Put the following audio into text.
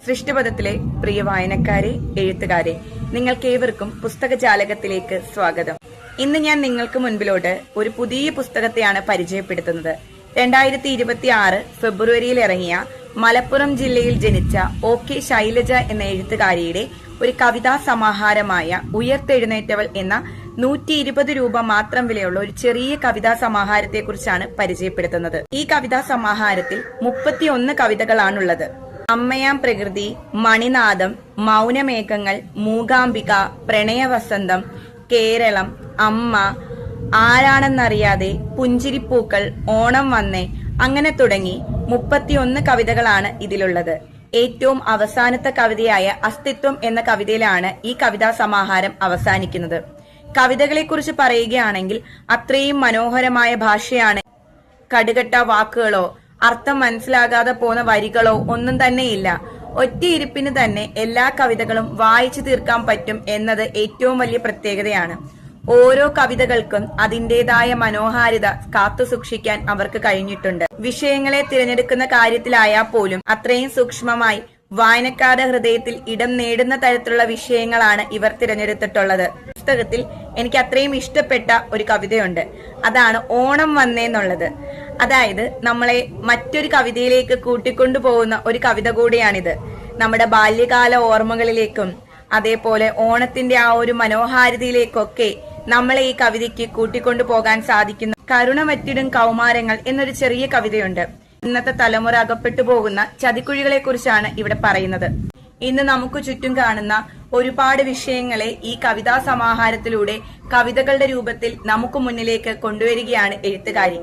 സൃഷ്ടിപഥത്തിലെ പ്രിയ വായനക്കാരെ, എഴുത്തുകാരെ, നിങ്ങൾക്കേവർക്കും പുസ്തകജാലകത്തിലേക്ക് സ്വാഗതം. ഇന്ന് ഞാൻ നിങ്ങൾക്ക് മുൻപിലോട്ട് ഒരു പുതിയ പുസ്തകത്തെയാണ് പരിചയപ്പെടുത്തുന്നത്. 2026 ഫെബ്രുവരിയിൽ ഇറങ്ങിയ മലപ്പുറം ജില്ലയിൽ ജനിച്ച OK ശൈലജ എന്ന എഴുത്തുകാരിയുടെ ഒരു കവിതാ സമാഹാരമായ ഉയർത്തെഴുന്നേറ്റവൾ എന്ന 120 രൂപ മാത്രം വിലയുള്ള ഒരു ചെറിയ കവിതാ സമാഹാരത്തെ കുറിച്ചാണ് പരിചയപ്പെടുത്തുന്നത്. ഈ കവിതാ സമാഹാരത്തിൽ 31 കവിതകളാണുള്ളത്. അമ്മയാം പ്രകൃതി, മണിനാദം, മൗനമേഘങ്ങൾ, മൂകാംബിക, പ്രണയവസന്തം, കേരളം, അമ്മ, ആരാണെന്നറിയാതെ, പുഞ്ചിരിപ്പൂക്കൾ, ഓണം വന്നേ, അങ്ങനെ തുടങ്ങി 31 കവിതകളാണ് ഇതിലുള്ളത്. ഏറ്റവും അവസാനത്തെ കവിതയായ അസ്തിത്വം എന്ന കവിതയിലാണ് ഈ കവിതാ സമാഹാരം അവസാനിക്കുന്നത്. കവിതകളെ കുറിച്ച് പറയുകയാണെങ്കിൽ അത്രയും മനോഹരമായ ഭാഷയാണ്. കടുകട്ട വാക്കുകളോ അർത്ഥം മനസ്സിലാകാതെ പോന്ന വരികളോ ഒന്നും തന്നെയില്ല. ഒറ്റയിരുപ്പിന് തന്നെ എല്ലാ കവിതകളും വായിച്ചു തീർക്കാൻ പറ്റും എന്നത് ഏറ്റവും വലിയ പ്രത്യേകതയാണ്. ഓരോ കവിതകൾക്കും അതിൻ്റെതായ മനോഹാരിത കാത്തു സൂക്ഷിക്കാൻ അവർക്ക് കഴിഞ്ഞിട്ടുണ്ട്. വിഷയങ്ങളെ തിരഞ്ഞെടുക്കുന്ന കാര്യത്തിലായാൽ പോലും അത്രയും സൂക്ഷ്മമായി വായനക്കാരുടെ ഹൃദയത്തിൽ ഇടം നേടുന്ന തരത്തിലുള്ള വിഷയങ്ങളാണ് ഇവർ തിരഞ്ഞെടുത്തിട്ടുള്ളത്. പുസ്തകത്തിൽ എനിക്ക് അത്രയും ഇഷ്ടപ്പെട്ട ഒരു കവിതയുണ്ട്. അതാണ് ഓണം വന്നേന്നുള്ളത്. അതായത് നമ്മളെ മറ്റൊരു കവിതയിലേക്ക് കൂട്ടിക്കൊണ്ടു പോകുന്ന ഒരു കവിത കൂടിയാണിത്. നമ്മുടെ ബാല്യകാല ഓർമ്മകളിലേക്കും അതേപോലെ ഓണത്തിന്റെ ആ ഒരു മനോഹാരിതയിലേക്കൊക്കെ നമ്മളെ ഈ കവിതയ്ക്ക് കൂട്ടിക്കൊണ്ടു പോകാൻ സാധിക്കുന്നു. കരുണ വറ്റിടും കൗമാരങ്ങൾ എന്നൊരു ചെറിയ കവിതയുണ്ട്. ഇന്നത്തെ തലമുറ അകപ്പെട്ടു പോകുന്ന ചതിക്കുഴികളെ കുറിച്ചാണ് ഇവിടെ പറയുന്നത്. ഇന്ന് നമുക്ക് ചുറ്റും കാണുന്ന ഒരുപാട് വിഷയങ്ങളെ ഈ കവിതാ സമാഹാരത്തിലൂടെ കവിതകളുടെ രൂപത്തിൽ നമുക്ക് മുന്നിലേക്ക് കൊണ്ടുവരികയാണ് എഴുത്തുകാരി.